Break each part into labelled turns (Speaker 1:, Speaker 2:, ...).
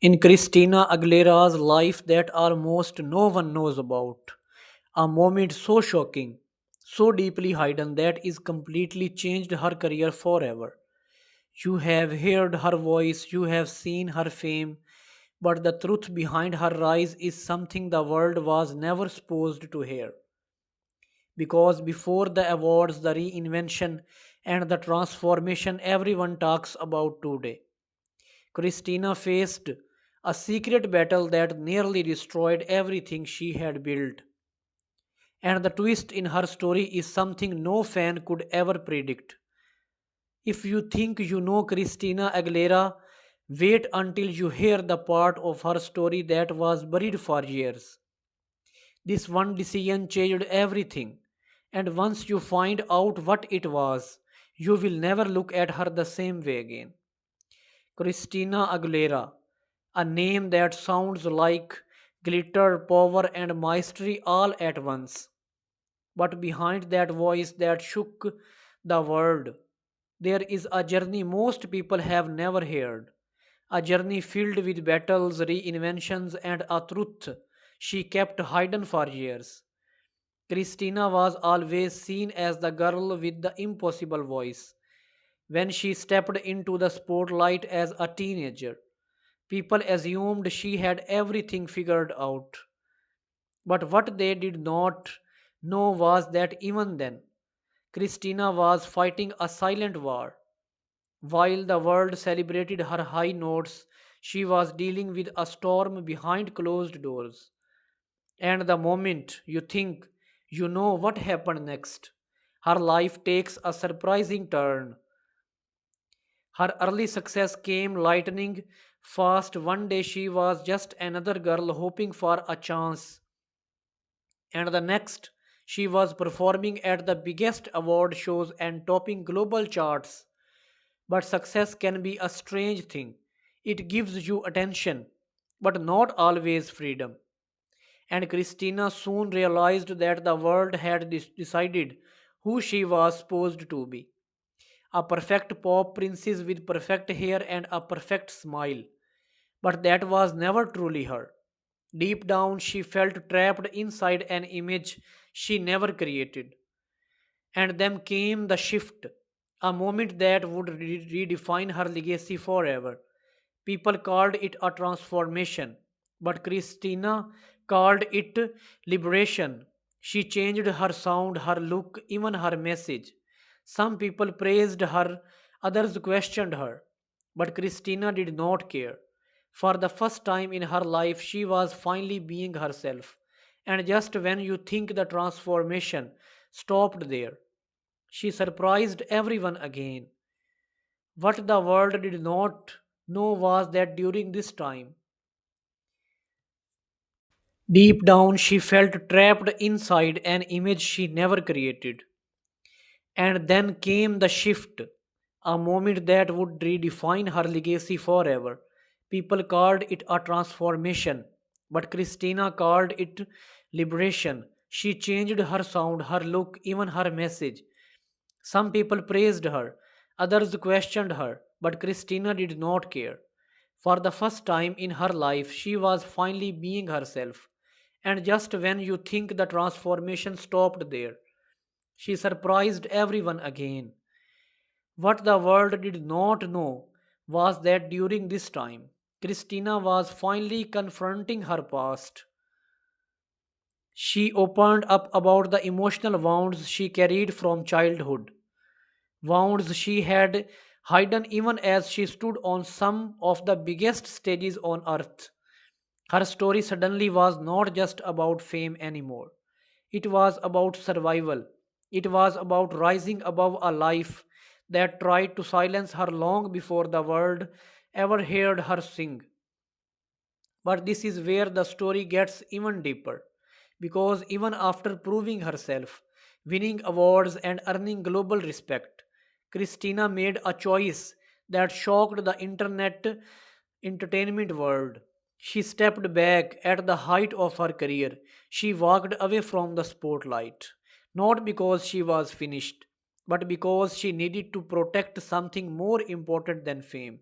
Speaker 1: In Christina Aguilera's life that almost no one knows about. A moment so shocking, so deeply hidden that is completely changed her career forever. You have heard her voice, you have seen her fame, but the truth behind her rise is something the world was never supposed to hear. Because before the awards, the reinvention, and the transformation everyone talks about today, Christina faced a secret battle that nearly destroyed everything she had built. And the twist in her story is something no fan could ever predict. If you think you know Christina Aguilera, wait until you hear the part of her story that was buried for years. This one decision changed everything, and once you find out what it was, you will never look at her the same way again. Christina Aguilera, a name that sounds like glitter, power, and mastery all at once. But behind that voice that shook the world, there is a journey most people have never heard. A journey filled with battles, reinventions, and a truth she kept hidden for years. Christina was always seen as the girl with the impossible voice. When she stepped into the spotlight as a teenager, people assumed she had everything figured out. But what they did not know was that even then, Christina was fighting a silent war. While the world celebrated her high notes, she was dealing with a storm behind closed doors. And the moment you think you know what happened next, her life takes a surprising turn. Her early success came lightning fast. One day she was just another girl hoping for a chance, and the next she was performing at the biggest award shows and topping global charts. But success can be a strange thing. It gives you attention, but not always freedom. And Christina soon realized that the world had decided who she was supposed to be. A perfect pop princess with perfect hair and a perfect smile. But that was never truly her. Deep down, she felt trapped inside an image she never created. And then came the shift, a moment that would redefine her legacy forever. People called it a transformation, but Christina called it liberation. She changed her sound, her look, even her message. Some people praised her, others questioned her, but Christina did not care. For the first time in her life, she was finally being herself. And just when you think the transformation stopped there, she surprised everyone again. What the world did not know was that during this time, deep down, she felt trapped inside an image she never created. And then came the shift, a moment that would redefine her legacy forever. People called it a transformation, but Christina called it liberation. She changed her sound, her look, even her message. Some people praised her, others questioned her, but Christina did not care. For the first time in her life, she was finally being herself. And just when you think the transformation stopped there, she surprised everyone again. What the world did not know was that during this time, Christina was finally confronting her past. She opened up about the emotional wounds she carried from childhood, wounds she had hidden even as she stood on some of the biggest stages on earth. Her story suddenly was not just about fame anymore. It was about survival. It was about rising above a life that tried to silence her long before the world ever heard her sing. But this is where the story gets even deeper. Because even after proving herself, winning awards, and earning global respect, Christina made a choice that shocked the internet entertainment world. She stepped back at the height of her career. She walked away from the spotlight. Not because she was finished, but because she needed to protect something more important than fame,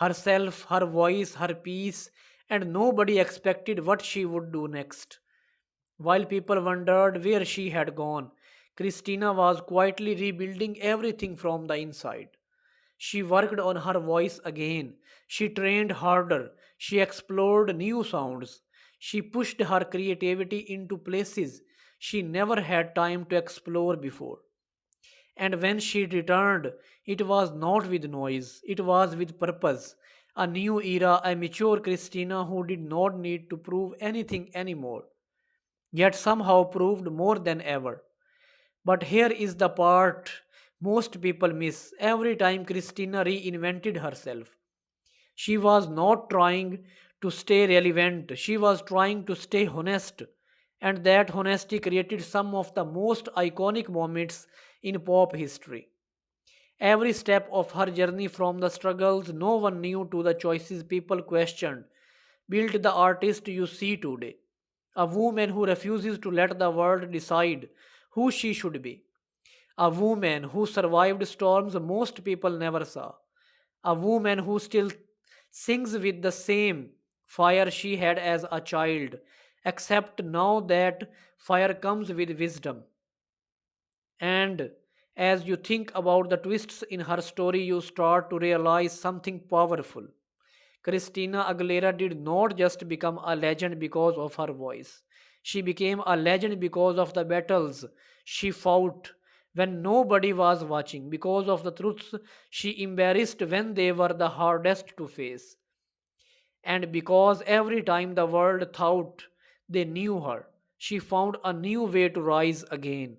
Speaker 1: herself, her voice, her peace, and nobody expected what she would do next. While people wondered where she had gone, Christina was quietly rebuilding everything from the inside. She worked on her voice again. She trained harder. She explored new sounds. She pushed her creativity into places she never had time to explore before. And when she returned, it was not with noise, it was with purpose. A new era, a mature Christina who did not need to prove anything anymore, yet somehow proved more than ever. But here is the part most people miss. Every time Christina reinvented herself, she was not trying to stay relevant, she was trying to stay honest. And that honesty created some of the most iconic moments in pop history. Every step of her journey, from the struggles no one knew to the choices people questioned, built the artist you see today. A woman who refuses to let the world decide who she should be. A woman who survived storms most people never saw. A woman who still sings with the same fire she had as a child, except now that fire comes with wisdom. And as you think about the twists in her story, you start to realize something powerful. Christina Aguilera did not just become a legend because of her voice. She became a legend because of the battles she fought when nobody was watching, because of the truths she embarrassed when they were the hardest to face, and because every time the world thought they knew her, she found a new way to rise again.